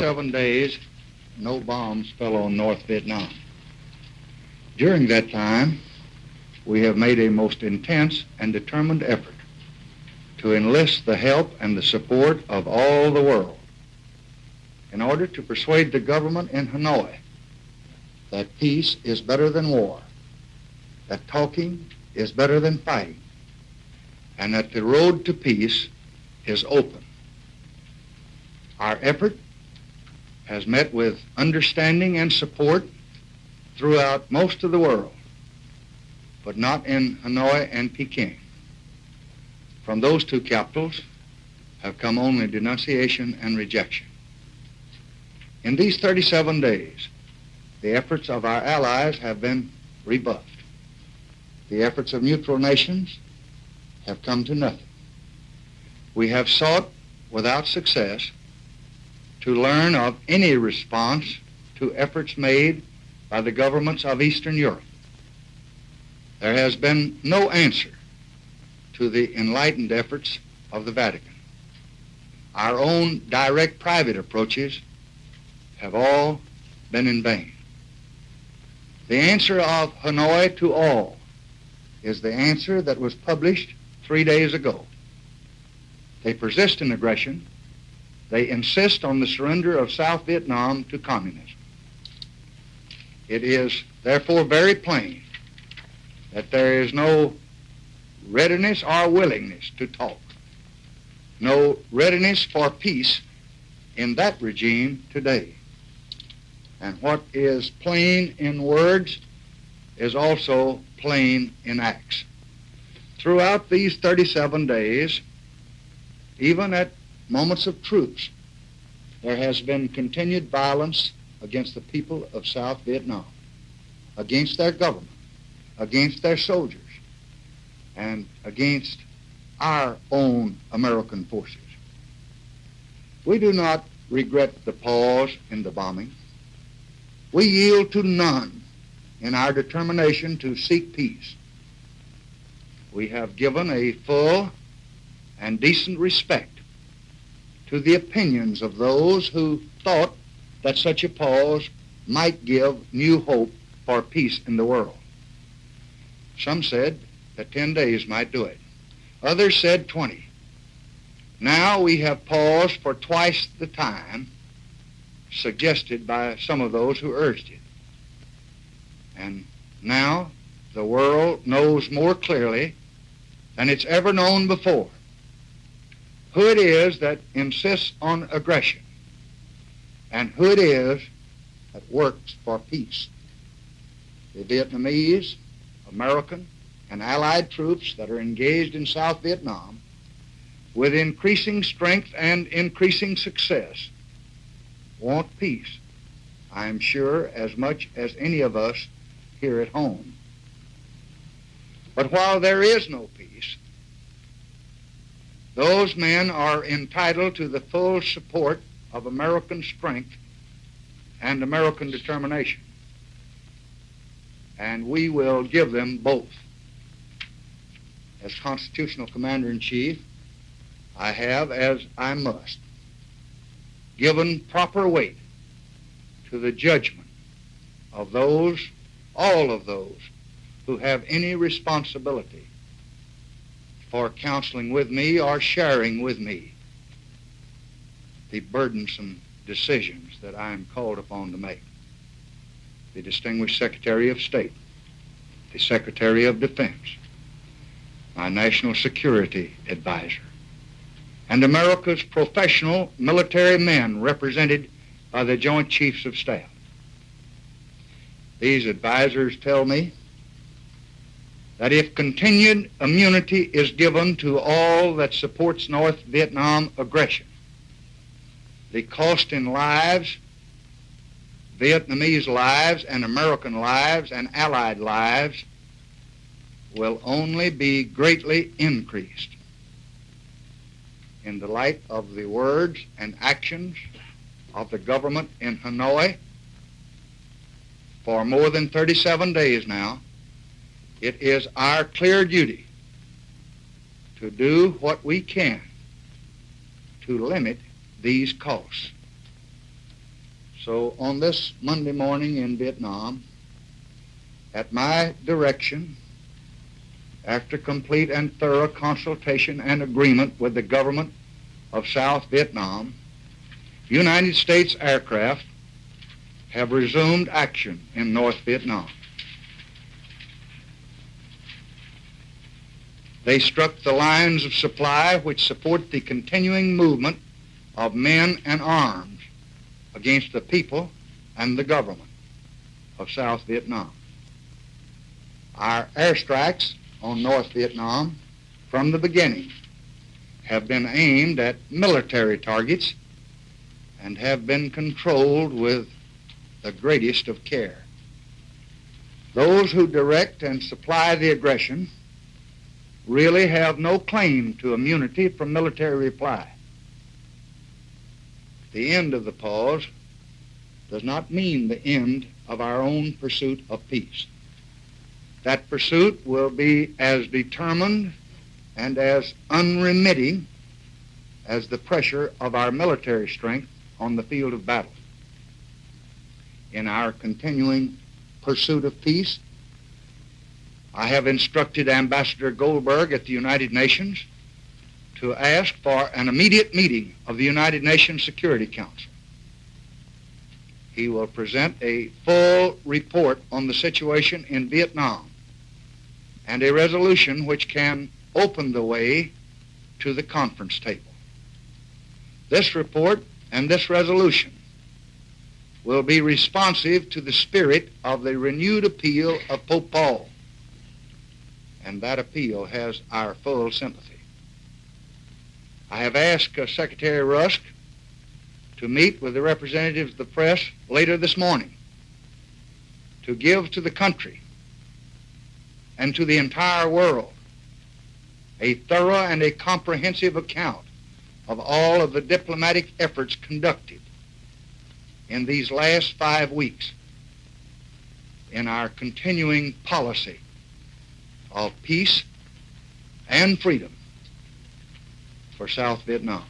37 days, no bombs fell on North Vietnam. During that time, we have made a most intense and determined effort to enlist the help and the support of all the world in order to persuade the government in Hanoi that peace is better than war, that talking is better than fighting, and that the road to peace is open. Our effort has met with understanding and support throughout most of the world, but not in Hanoi and Peking. From those two capitals have come only denunciation and rejection. In these 37 days, the efforts of our allies have been rebuffed. The efforts of neutral nations have come to nothing. We have sought, without success, to learn of any response to efforts made by the governments of Eastern Europe. There has been no answer to the enlightened efforts of the Vatican. Our own direct private approaches have all been in vain. The answer of Hanoi to all is the answer that was published 3 days ago. They persist in aggression. They insist on the surrender of South Vietnam to communism. It is therefore very plain that there is no readiness or willingness to talk, no readiness for peace in that regime today. And what is plain in words is also plain in acts. Throughout these 37 days, even at moments of truce, there has been continued violence against the people of South Vietnam, against their government, against their soldiers, and against our own American forces. We do not regret the pause in the bombing. We yield to none in our determination to seek peace. We have given a full and decent respect to the opinions of those who thought that such a pause might give new hope for peace in the world. Some said that 10 days might do it. Others said 20. Now we have paused for twice the time suggested by some of those who urged it. And now the world knows more clearly than it's ever known before who it is that insists on aggression and who it is that works for peace. The Vietnamese, American, and Allied troops that are engaged in South Vietnam with increasing strength and increasing success want peace, I'm sure, as much as any of us here at home. But while there is no peace, those men are entitled to the full support of American strength and American determination. And we will give them both. As Constitutional Commander-in-Chief, I have, as I must, given proper weight to the judgment of those, all of those, who have any responsibility for counseling with me or sharing with me the burdensome decisions that I am called upon to make. The distinguished Secretary of State, the Secretary of Defense, my National Security Advisor, and America's professional military men represented by the Joint Chiefs of Staff. These advisors tell me that if continued immunity is given to all that supports North Vietnam aggression, the cost in lives, Vietnamese lives and American lives and Allied lives, will only be greatly increased. In the light of the words and actions of the government in Hanoi for more than 37 days now, it is our clear duty to do what we can to limit these costs. So on this Monday morning in Vietnam, at my direction, after complete and thorough consultation and agreement with the government of South Vietnam, United States aircraft have resumed action in North Vietnam. They struck the lines of supply which support the continuing movement of men and arms against the people and the government of South Vietnam. Our airstrikes on North Vietnam from the beginning have been aimed at military targets and have been controlled with the greatest of care. Those who direct and supply the aggression really have no claim to immunity from military reply. The end of the pause does not mean the end of our own pursuit of peace. That pursuit will be as determined and as unremitting as the pressure of our military strength on the field of battle. In our continuing pursuit of peace, I have instructed Ambassador Goldberg at the United Nations to ask for an immediate meeting of the United Nations Security Council. He will present a full report on the situation in Vietnam and a resolution which can open the way to the conference table. This report and this resolution will be responsive to the spirit of the renewed appeal of Pope Paul, and that appeal has our full sympathy. I have asked Secretary Rusk to meet with the representatives of the press later this morning to give to the country and to the entire world a thorough and a comprehensive account of all of the diplomatic efforts conducted in these last 5 weeks in our continuing policy of peace and freedom for South Vietnam.